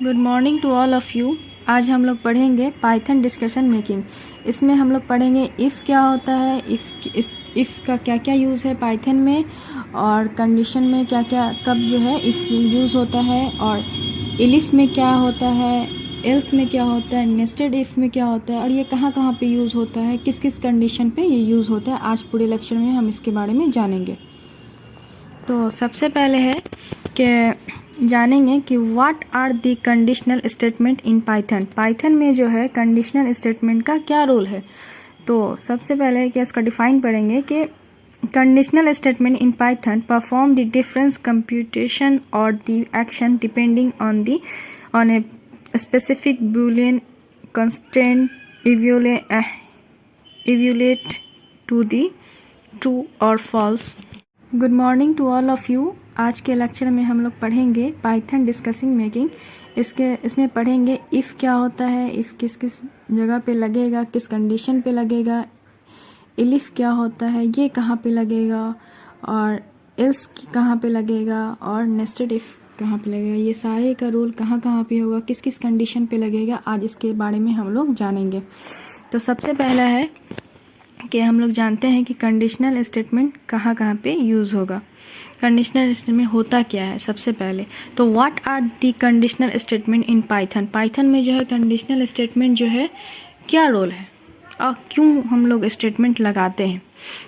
Good morning to all of you. आज हम लोग पढ़ेंगे पाइथन डिस्कशन मेकिंग। इसमें हम लोग पढ़ेंगे इफ़ क्या होता है, इफ़ का क्या क्या यूज़ है पाइथन में, और कंडीशन में क्या क्या कब जो है इफ़ यूज़ होता है, और इलिफ में क्या होता है, एल्स में क्या होता है, नेस्टेड इफ़ में क्या होता है, और ये कहाँ कहाँ पे यूज़ होता है, किस किस कंडीशन पे ये यूज़ होता है। आज पूरे लेक्चर में हम इसके बारे में जानेंगे। तो सबसे पहले है कि जानेंगे कि what are the conditional statement in Python. Python में जो है कंडीशनल स्टेटमेंट का क्या रोल है। तो सबसे पहले कि इसका डिफाइन पढ़ेंगे कि conditional statement in Python perform the difference computation और the action depending on a specific Boolean constant evaluate to the true और false. Good morning to all of you. आज के लेक्चर में हम लोग पढ़ेंगे पाइथन डिस्कसिंग मेकिंग। इसमें पढ़ेंगे इफ़ क्या होता है, इफ़ किस किस जगह पे लगेगा, किस कंडीशन पे लगेगा, इलिफ क्या होता है, ये कहाँ पे लगेगा, और एल्स कहाँ पे लगेगा, और नेस्टेड इफ़ कहाँ पे लगेगा, ये सारे का रोल कहाँ कहाँ पे होगा, किस किस कंडीशन पे लगेगा। आज इसके बारे में हम लोग जानेंगे। तो सबसे पहला है कि हम लोग जानते हैं कि कंडीशनल स्टेटमेंट कहाँ कहाँ पे यूज़ होगा। कंडीशनल स्टेटमेंट होता क्या है सबसे पहले। तो what are the conditional statement in Python. Python में जो है कंडीशनल स्टेटमेंट जो है क्या रोल है और क्यों हम लोग स्टेटमेंट लगाते हैं।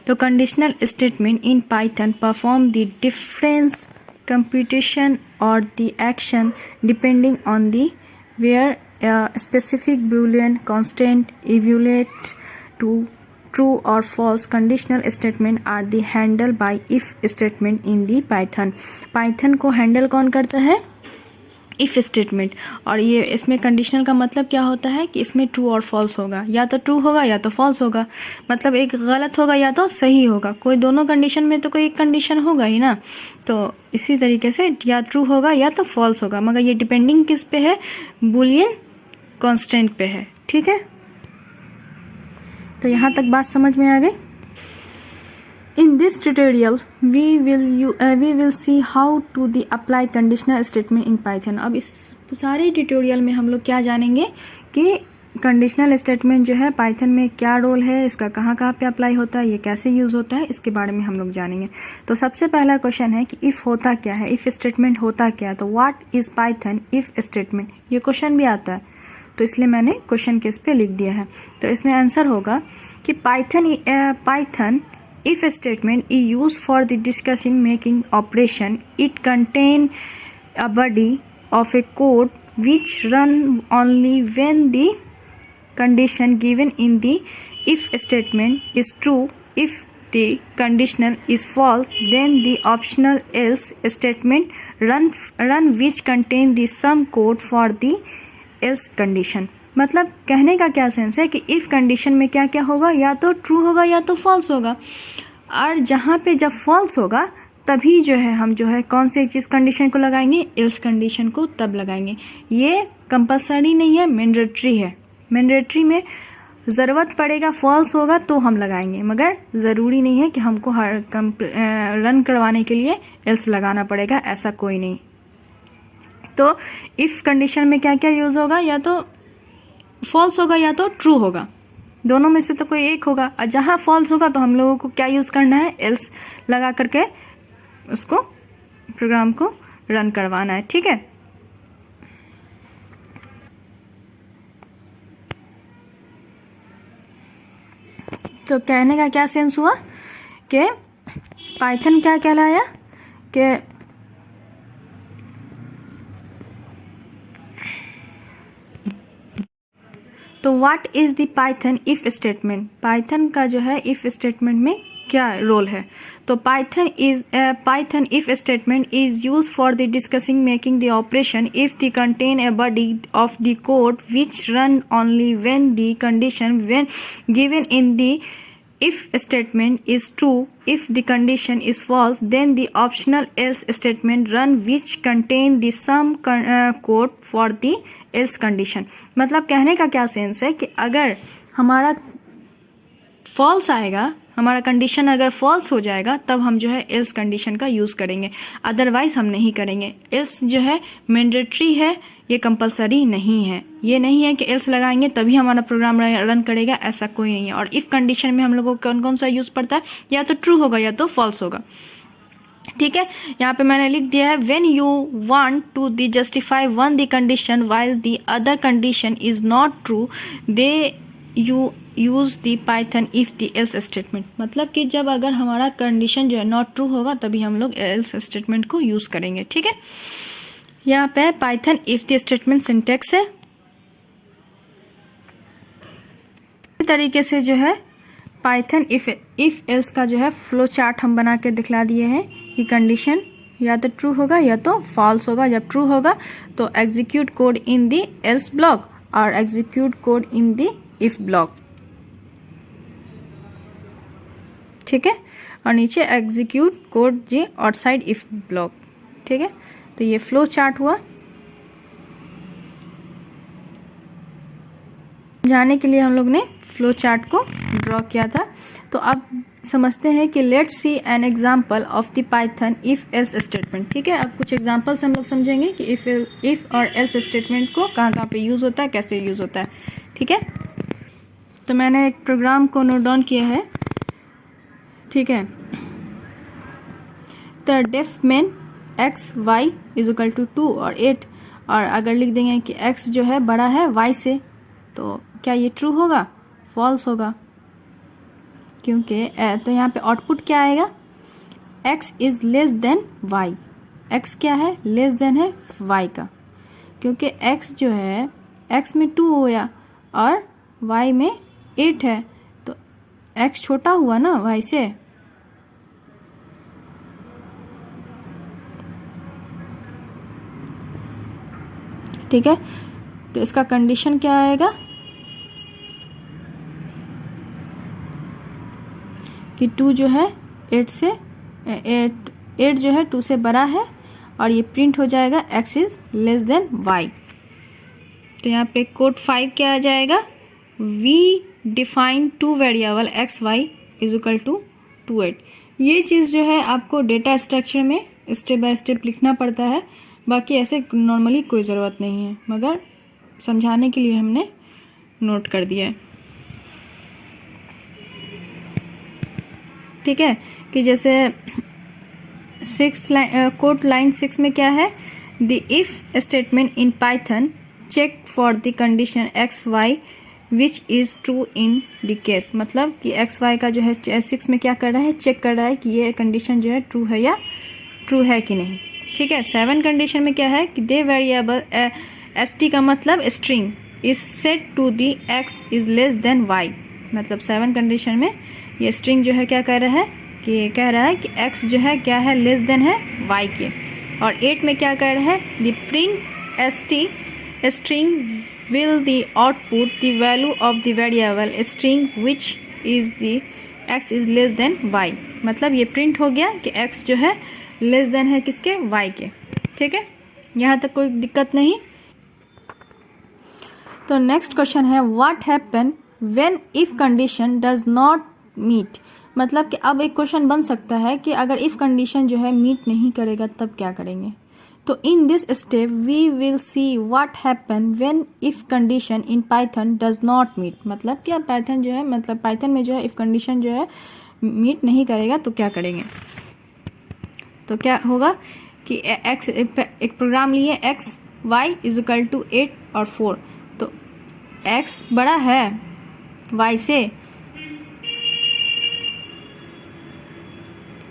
तो conditional statement in Python perform the difference computation और the action depending on the where specific Boolean constant evaluate to true or false conditional statement are the handled by if statement in the python। Python को handle कौन करता है? If statement. और ये इसमें conditional का मतलब क्या होता है कि इसमें ट्रू और फॉल्स होगा, या तो ट्रू होगा या तो फॉल्स होगा, मतलब एक गलत होगा या तो सही होगा। कोई दोनों कंडीशन में तो कोई एक कंडीशन होगा ही ना। तो इसी तरीके से या ट्रू होगा या तो फॉल्स होगा, मगर ये डिपेंडिंग किस पे है? बूलियन कॉन्स्टेंट पे है। ठीक है, तो यहाँ तक बात समझ में आ गई। In this tutorial we will see how to the apply conditional statement in Python. अब इस सारे ट्यूटोरियल में हम लोग क्या जानेंगे कि कंडीशनल स्टेटमेंट जो है पाइथन में क्या रोल है, इसका कहाँ कहाँ पे अप्लाई होता है, ये कैसे यूज होता है, इसके बारे में हम लोग जानेंगे। तो सबसे पहला क्वेश्चन है कि इफ होता क्या है, इफ स्टेटमेंट होता क्या है। तो what is Python if statement, ये क्वेश्चन भी आता है, तो इसलिए मैंने क्वेश्चन के इस पे लिख दिया है। तो इसमें आंसर होगा कि Python if statement is use for the discussing making operation. It contain a body of A code which run only when the condition given in the if statement is true. If the conditional is false, then the optional else statement run which contain the sum code for the else condition. मतलब कहने का क्या sense है कि if condition में क्या क्या होगा, या तो ट्रू होगा या तो फॉल्स होगा। और जहाँ पे जब फॉल्स होगा तभी जो है हम जो है कौन से चीज कंडीशन को लगाएंगे, एल्स कंडीशन को तब लगाएंगे। ये कंपलसरी नहीं है, मैंडेटरी है। मैंडेटरी में ज़रूरत पड़ेगा फॉल्स होगा तो हम लगाएंगे, मगर ज़रूरी नहीं है कि हमको हर रन करवाने के लिए एल्स लगाना पड़ेगा, ऐसा कोई नहीं। तो इफ कंडीशन में क्या क्या यूज होगा, या तो फॉल्स होगा या तो ट्रू होगा, दोनों में से तो कोई एक होगा। और जहां फॉल्स होगा तो हम लोगों को क्या यूज करना है, एल्स लगा करके उसको प्रोग्राम को रन करवाना है। ठीक है, तो कहने का क्या सेंस हुआ कि पाइथन क्या कहलाया कि तो what is the Python if statement. Python का जो है इफ स्टेटमेंट में क्या रोल है। तो Python if statement is use for the discussing making the operation if the contain a body of the code which run only when the condition when given in the if statement is true. If the condition is false, then the optional else statement run which contain the sum code for the else condition। मतलब कहने का क्या sense है कि अगर हमारा false आएगा, हमारा कंडीशन अगर फॉल्स हो जाएगा तब हम जो है एल्स कंडीशन का यूज़ करेंगे, अदरवाइज हम नहीं करेंगे। एल्स जो है मैंडेटरी है ये कंपलसरी नहीं है। ये नहीं है कि एल्स लगाएंगे तभी हमारा प्रोग्राम रन करेगा, ऐसा कोई नहीं है। और इफ़ कंडीशन में हम लोगों को कौन कौन सा यूज़ पड़ता है, या तो ट्रू होगा या तो फॉल्स होगा। ठीक है, यहाँ पे मैंने लिख दिया है when you want to the justify one the condition while the other condition is not true they you use the Python if the else statement. मतलब कि जब अगर हमारा कंडीशन जो है नॉट ट्रू होगा तभी हम लोग एल्स स्टेटमेंट को यूज करेंगे। ठीक है, यहाँ पे Python if the statement syntax है। इस तरीके से जो है पाइथन इफ एल्स का जो है फ्लो चार्ट हम बना के दिखला दिए हैं कि कंडीशन या तो ट्रू होगा या तो फॉल्स होगा। जब ट्रू होगा तो execute code in the else block और execute code in the if block. ठीक है, और नीचे एग्जीक्यूट कोड जी आउटसाइड इफ ब्लॉक। ठीक है, तो ये फ्लो चार्ट हुआ। जाने के लिए हम लोग ने फ्लो चार्ट को ड्रॉ किया था। तो अब समझते हैं कि let's see an example of the Python if else statement. ठीक है, अब कुछ एग्जांपल्स हम लोग समझेंगे कि इफ और एल्स स्टेटमेंट को कहाँ कहाँ पे यूज होता है, कैसे यूज होता है। ठीक है, तो मैंने एक प्रोग्राम को नोट डाउन किया है। ठीक है, the def main X Y is equal to 2 और 8, और अगर लिख देंगे कि x जो है बड़ा है y से, तो क्या ये ट्रू होगा, फॉल्स होगा? क्योंकि तो यहाँ पे आउटपुट क्या आएगा, x is less than y। x क्या है, लेस देन है y का, क्योंकि x जो है x में 2 होया और y में 8 है, तो x छोटा हुआ ना y से। ठीक है, तो इसका कंडीशन क्या आएगा कि 2 जो है 8 से 8 जो है 2 से बड़ा है, और ये प्रिंट हो जाएगा x is less than y। तो यहाँ पे कोड 5 क्या आ जाएगा, we define 2 variable x y is equal to 28। ये चीज़ जो है आपको डेटा स्ट्रक्चर में स्टेप बाय स्टेप लिखना पड़ता है, बाकी ऐसे नॉर्मली कोई ज़रूरत नहीं है, मगर समझाने के लिए हमने नोट कर दिया है। ठीक है, कि जैसे कोड लाइन 6 में क्या है, the if statement in Python check for the condition X Y which is true in the case. मतलब कि एक्स वाई का जो है 6 में क्या कर रहा है, चेक कर रहा है कि ये कंडीशन जो है ट्रू है या ट्रू है कि नहीं। ठीक है, 7 कंडीशन में क्या है कि दे वेरिएबल st का मतलब string is set to the x is less than y। मतलब 7 कंडीशन में ये स्ट्रिंग जो है क्या कह रहा है कि कह रहा है कि x जो है क्या है, लेस देन है y के। और 8 में क्या कह रहा है, the print st string will the output the value of the variable string which is the x is less than y। मतलब ये प्रिंट हो गया कि x जो है लेस देन है किसके, y के। ठीक है, यहाँ तक कोई दिक्कत नहीं। तो नेक्स्ट क्वेश्चन है what happen when if condition does not meet. मतलब कि अब एक क्वेश्चन बन सकता है कि अगर इफ कंडीशन जो है मीट नहीं करेगा तब क्या करेंगे। तो in this step we will see what happen when if condition in Python does not meet. मतलब क्या पाइथन जो है, मतलब पाइथन में जो है इफ कंडीशन जो है मीट नहीं करेगा तो क्या करेंगे। तो क्या होगा कि x एक प्रोग्राम लिए x y is equal to 8 और 4, तो x बड़ा है y से,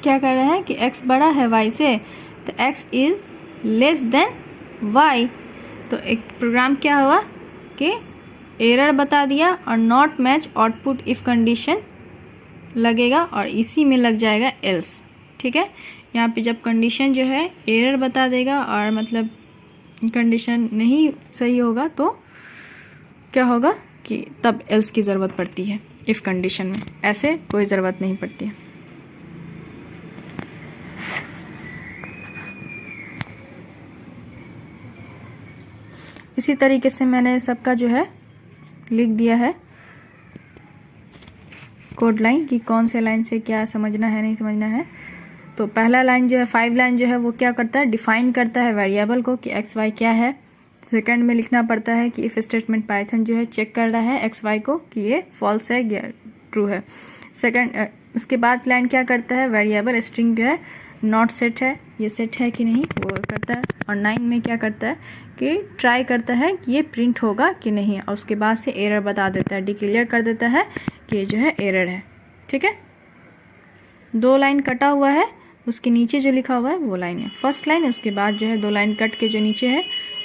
क्या कर रहे हैं कि x बड़ा है y से, तो x is less than y। तो एक प्रोग्राम क्या हुआ कि एरर बता दिया और not match output if condition लगेगा और इसी में लग जाएगा एल्स। ठीक है, यहाँ पे जब कंडीशन जो है एरर बता देगा और मतलब कंडीशन नहीं सही होगा तो क्या होगा कि तब एल्स की ज़रूरत पड़ती है इफ़ कंडीशन में, ऐसे कोई ज़रूरत नहीं पड़ती है। इसी तरीके से मैंने सबका जो है लिख दिया है कोड लाइन कि कौन से लाइन से क्या समझना है नहीं समझना है। तो पहला लाइन जो है 5 लाइन जो है वो क्या करता है, डिफाइन करता है वेरिएबल को कि एक्स वाई क्या है। सेकंड में लिखना पड़ता है कि इफ स्टेटमेंट पाइथन जो है चेक कर रहा है एक्स वाई को कि ये फॉल्स है या ट्रू है। सेकंड उसके बाद लाइन क्या करता है, वेरिएबल स्ट्रिंग जो है नॉट सेट है, ये सेट है कि नहीं वो करता है। और 9 में क्या करता है कि ट्राई करता है कि ये प्रिंट होगा कि नहीं, और उसके बाद से एरर बता देता है, डिक्लेयर कर देता है कि ये जो है एरर है। ठीक है, 2 लाइन कटा हुआ है, उसके नीचे जो लिखा हुआ है वो लाइन है, फर्स्ट लाइन, उसके बाद जो है 2 लाइन कट के जो नीचे है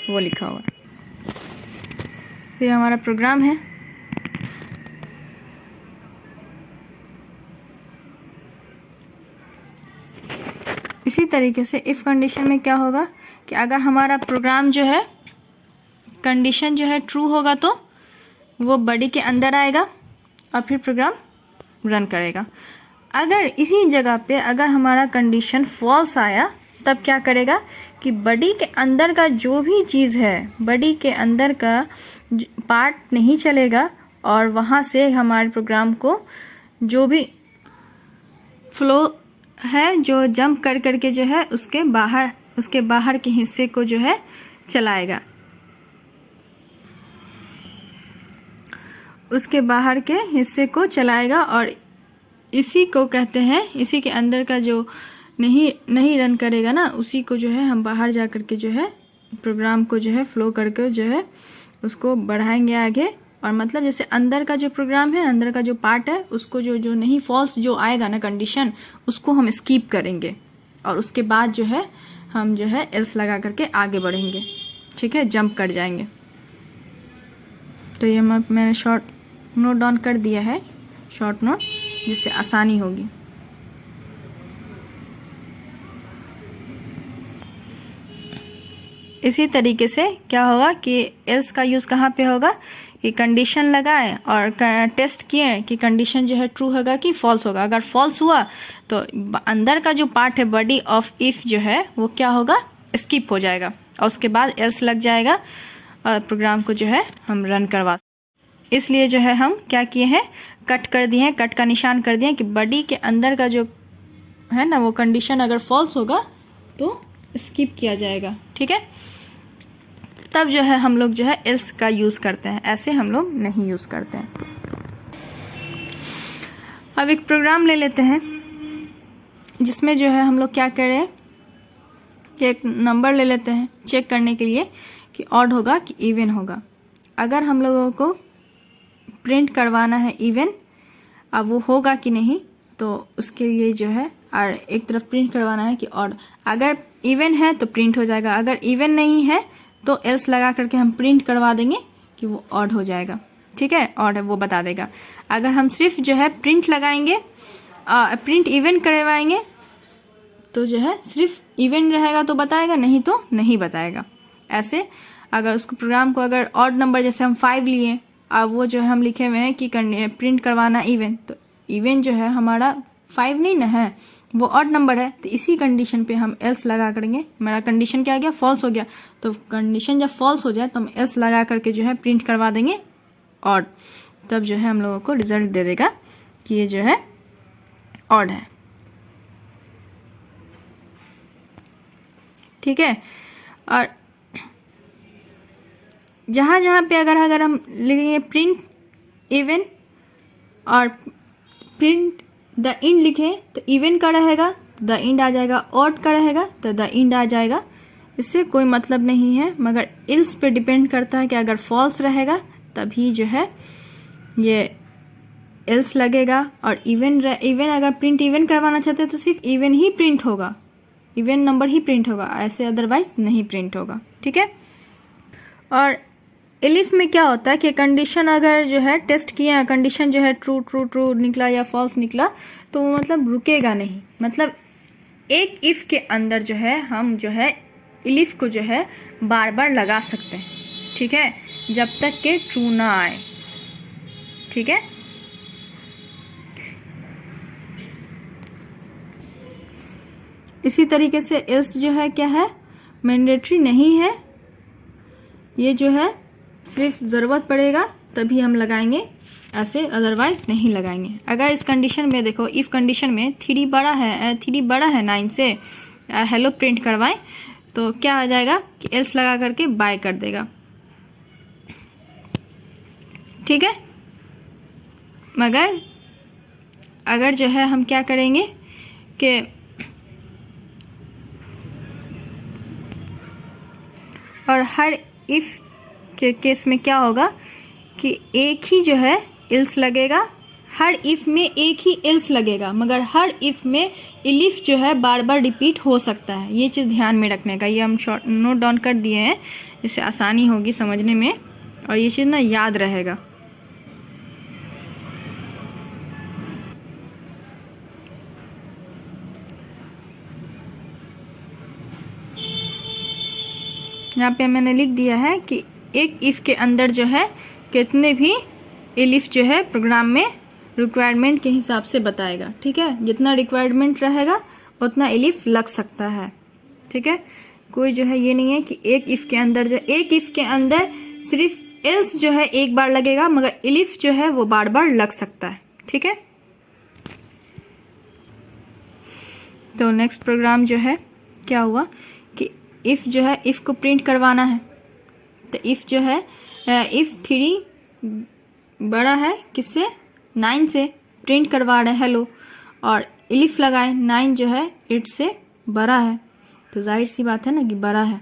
वो लिखा हुआ है। तो ये हमारा प्रोग्राम है। इसी तरीके से इफ कंडीशन में क्या होगा कि अगर हमारा प्रोग्राम जो है कंडीशन जो है ट्रू होगा तो वो बॉडी के अंदर आएगा और फिर प्रोग्राम रन करेगा। अगर इसी जगह पे अगर हमारा कंडीशन फॉल्स आया तब क्या करेगा कि बॉडी के अंदर का जो भी चीज़ है, बॉडी के अंदर का पार्ट नहीं चलेगा और वहाँ से हमारे प्रोग्राम को जो भी फ्लो है जो जंप कर करके जो है उसके बाहर के हिस्से को जो है चलाएगा, उसके बाहर के हिस्से को चलाएगा। और इसी को कहते हैं, इसी के अंदर का जो नहीं रन करेगा ना, उसी को जो है हम बाहर जा करके जो है प्रोग्राम को जो है फ्लो करके जो है उसको बढ़ाएंगे आगे। और मतलब जैसे अंदर का जो प्रोग्राम है, अंदर का जो पार्ट है, उसको जो नहीं फॉल्स जो आएगा ना कंडीशन, उसको हम स्किप करेंगे और उसके बाद जो है हम जो है एल्स लगा करके आगे बढ़ेंगे। ठीक है, जंप कर जाएंगे। तो ये मैंने शॉर्ट नोट डाउन कर दिया है, शॉर्ट नोट, जिससे आसानी होगी। इसी तरीके से क्या होगा कि एल्स का यूज़ कहाँ पे होगा कि कंडीशन लगाए और टेस्ट किए कि कंडीशन जो है ट्रू होगा कि फॉल्स होगा। अगर फॉल्स हुआ तो अंदर का जो पार्ट है बॉडी ऑफ इफ जो है वो क्या होगा, स्किप हो जाएगा और उसके बाद एल्स लग जाएगा और प्रोग्राम को जो है हम रन करवा। इसलिए जो है हम क्या किए हैं, कट कर दिए हैं, कट का निशान कर दिए हैं कि बॉडी के अंदर का जो है ना वो कंडीशन अगर फॉल्स होगा तो स्किप किया जाएगा। ठीक है, तब जो है हम लोग जो है एल्स का यूज़ करते हैं, ऐसे हम लोग नहीं यूज़ करते हैं। अब एक प्रोग्राम ले लेते हैं जिसमें जो है हम लोग क्या करें कि एक नंबर ले लेते हैं चेक करने के लिए कि ऑड होगा कि इवन होगा। अगर हम लोगों को प्रिंट करवाना है इवन, अब वो होगा कि नहीं, तो उसके लिए जो है और एक तरफ प्रिंट करवाना है कि ऑड। अगर इवन है तो प्रिंट हो जाएगा, अगर इवन नहीं है तो एल्स लगा करके हम प्रिंट करवा देंगे कि वो ऑड हो जाएगा। ठीक है, ऑड है वो बता देगा। अगर हम सिर्फ जो है प्रिंट लगाएंगे, प्रिंट इवन करवाएंगे तो जो है सिर्फ इवन रहेगा तो बताएगा, नहीं तो नहीं बताएगा। ऐसे अगर उसको प्रोग्राम को अगर ऑड नंबर जैसे हम 5 लिए, अब वो जो है हम लिखे हुए हैं कि प्रिंट करवाना इवन, तो इवन जो है हमारा 5 नहीं ना है, वो ऑड नंबर है। तो इसी कंडीशन पे हम एल्स लगा करेंगे। मेरा कंडीशन क्या आ गया, फॉल्स हो गया, तो कंडीशन जब फॉल्स हो जाए तो हम एल्स लगा करके जो है प्रिंट करवा देंगे ऑड, तब जो है हम लोगों को रिजल्ट दे देगा कि ये जो है ऑड है। ठीक है, और जहाँ पे अगर हम लिखेंगे प्रिंट इवन और प्रिंट द इंड लिखें तो इवन का रहेगा, द इंड आ जाएगा, ऑड का रहेगा तो द इंड आ जाएगा। इससे कोई मतलब नहीं है, मगर इल्स पे डिपेंड करता है कि अगर फॉल्स रहेगा तभी जो है ये एल्स लगेगा। और इवन अगर प्रिंट इवन करवाना चाहते हैं तो सिर्फ इवन ही प्रिंट होगा, इवन नंबर ही प्रिंट होगा, ऐसे अदरवाइज नहीं प्रिंट होगा। ठीक है, और एलिफ में क्या होता है कि कंडीशन अगर जो है टेस्ट किया, कंडीशन जो है ट्रू ट्रू ट्रू निकला या फॉल्स निकला तो वो मतलब रुकेगा नहीं। मतलब एक इफ के अंदर जो है हम जो है एलिफ को जो है बार बार लगा सकते हैं। ठीक है, जब तक के ट्रू ना आए। ठीक है, इसी तरीके से एल्स जो है क्या है, मैंडेटरी नहीं है, ये जो है सिर्फ ज़रूरत पड़ेगा तभी हम लगाएंगे, ऐसे अदरवाइज नहीं लगाएंगे। अगर इस कंडीशन में देखो, इफ कंडीशन में 3 बड़ा है 9 से हेलो प्रिंट करवाएं तो क्या आ जाएगा कि एल्स लगा करके बाय कर देगा। ठीक है। मगर अगर जो है हम क्या करेंगे कि और हर इफ के केस में क्या होगा कि एक ही जो है इल्स लगेगा, हर इफ में एक ही इल्स लगेगा, मगर हर इफ में इलिफ जो है बार बार रिपीट हो सकता है। ये चीज़ ध्यान में रखने का, ये हम शॉर्ट नोट डाउन कर दिए हैं, इससे आसानी होगी समझने में और ये चीज़ ना याद रहेगा। यहाँ पे मैंने लिख दिया है कि एक इफ के अंदर जो है कितने भी इलिफ जो है प्रोग्राम में रिक्वायरमेंट के हिसाब से बताएगा। ठीक है, जितना रिक्वायरमेंट रहेगा उतना इलिफ लग सकता है। ठीक है, कोई जो है ये नहीं है कि एक इफ के अंदर जो एक इफ के अंदर सिर्फ एल्स जो है एक बार लगेगा, मगर इलिफ जो है वो बार बार लग सकता है। ठीक है, तो नेक्स्ट प्रोग्राम जो है क्या हुआ कि इफ जो है इफ को प्रिंट करवाना है, तो इफ जो है इफ 3 बड़ा है किससे 9 से, प्रिंट करवा रहे हैं हेलो, और इलिफ लगाए 9 जो है 8 से बड़ा है, तो जाहिर सी बात है ना कि बड़ा है।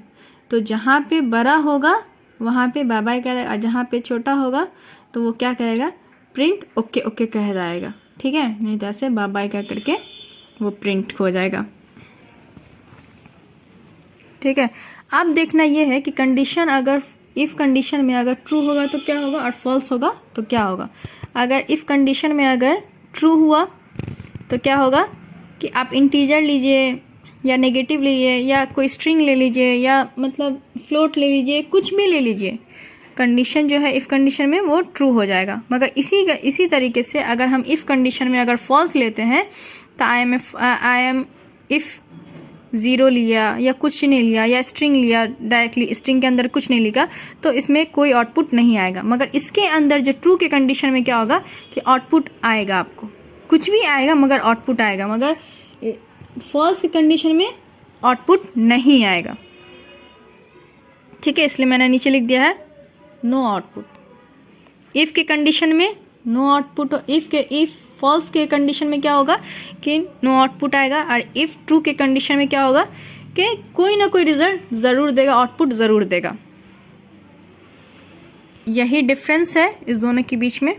तो जहाँ पे बड़ा होगा वहाँ पे बाय बाय कहेगा, जहाँ पे छोटा होगा तो वो क्या कहेगा प्रिंट ओके ओके कह जाएगा। ठीक है, नहीं तो ऐसे बाय बाय कह करके वो प्रिंट हो जाएगा। ठीक है, अब देखना ये है कि कंडीशन अगर इफ कंडीशन में अगर ट्रू होगा तो क्या होगा और फॉल्स होगा तो क्या होगा। अगर इफ कंडीशन में अगर ट्रू हुआ तो क्या होगा कि आप इंटीजर लीजिए या नेगेटिव लीजिए या कोई स्ट्रिंग ले लीजिए या मतलब फ्लोट ले लीजिए, कुछ भी ले लीजिए, कंडीशन जो है इफ कंडीशन में वो ट्रू हो जाएगा। मगर इसी तरीके से अगर हम इफ कंडीशन में अगर फॉल्स लेते हैं तो आई एम इफ 0 लिया या कुछ नहीं लिया या स्ट्रिंग लिया, डायरेक्टली स्ट्रिंग के अंदर कुछ नहीं लिखा, तो इसमें कोई आउटपुट नहीं आएगा। मगर इसके अंदर जो ट्रू के कंडीशन में क्या होगा कि आउटपुट आएगा, आपको कुछ भी आएगा मगर आउटपुट आएगा। मगर फॉल्स की कंडीशन में आउटपुट नहीं आएगा। ठीक है, इसलिए मैंने नीचे लिख दिया है नो आउटपुट। इफ के कंडीशन में नो आउटपुट, इफ फॉल्स के कंडीशन में क्या होगा कि नो आउटपुट आएगा, और इफ ट्रू के कंडीशन में क्या होगा कि कोई ना कोई रिजल्ट जरूर देगा, आउटपुट जरूर देगा। यही डिफरेंस है इस दोनों के बीच में।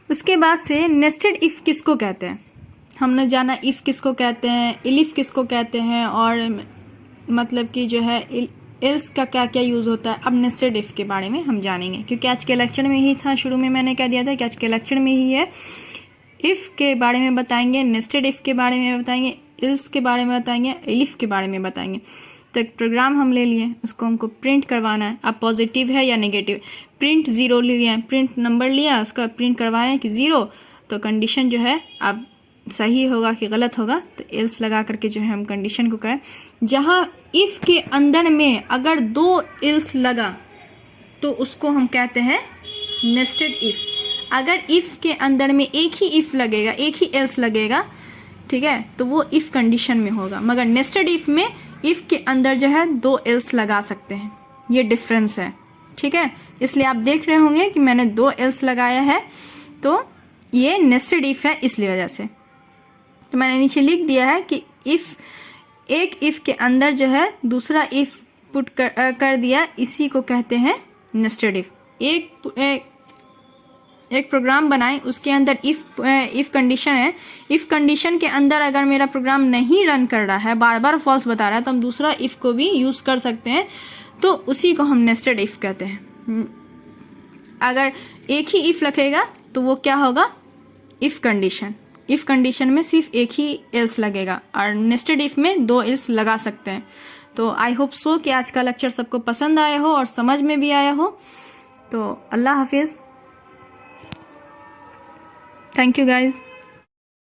उसके बाद से नेस्टेड इफ किसको कहते हैं, हमने जाना इफ किसको कहते हैं, इलिफ किसको कहते हैं, और मतलब कि जो है एल्स का क्या क्या यूज़ होता है। अब नेस्टेड इफ के बारे में हम जानेंगे, क्योंकि आज के लेक्चर में ही था, शुरू में मैंने कह दिया था कि आज के लेक्चर में ही है। इफ के बारे में बताएंगे, नेस्टेड इफ के बारे में बताएंगे, एल्स के बारे में बताएंगे, इलिफ के बारे में बताएंगे। तो एक प्रोग्राम हम ले लिए, उसको हमको प्रिंट करवाना है। अब पॉजिटिव है या नेगेटिव, प्रिंट 0 लिया, प्रिंट नंबर लिया, उसका प्रिंट करवाना है कि 0, तो कंडीशन जो है अब सही होगा कि गलत होगा, तो एल्स लगा करके जो है हम कंडीशन को करें। जहां इफ के अंदर में अगर 2 एल्स लगा तो उसको हम कहते हैं नेस्टेड इफ। अगर इफ के अंदर में एक ही इफ लगेगा, एक ही एल्स लगेगा, ठीक है, तो वो इफ कंडीशन में होगा। मगर नेस्टेड इफ में इफ के अंदर जो है 2 एल्स लगा सकते हैं, ये डिफरेंस है। ठीक है, इसलिए आप देख रहे होंगे कि मैंने 2 एल्स लगाया है, तो ये नेस्टेड इफ है इसलिए वजह से। तो मैंने नीचे लिख दिया है कि इफ एक इफ के अंदर जो है दूसरा इफ पुट कर दिया, इसी को कहते हैं नेस्टेड इफ। एक प्रोग्राम बनाएं, उसके अंदर इफ कंडीशन है, इफ कंडीशन के अंदर अगर मेरा प्रोग्राम नहीं रन कर रहा है, बार बार फॉल्स बता रहा है, तो हम दूसरा इफ को भी यूज कर सकते हैं, तो उसी को हम नेस्टेड इफ कहते हैं। अगर एक ही इफ लगेगा तो वो क्या होगा इफ कंडीशन। इफ कंडीशन में सिर्फ एक ही एल्स लगेगा, और नेस्टेड इफ में 2 एल्स लगा सकते हैं। तो आई होप सो कि आज का लेक्चर सबको पसंद आया हो और समझ में भी आया हो। तो अल्लाह हाफिज, थैंक यू गाइज।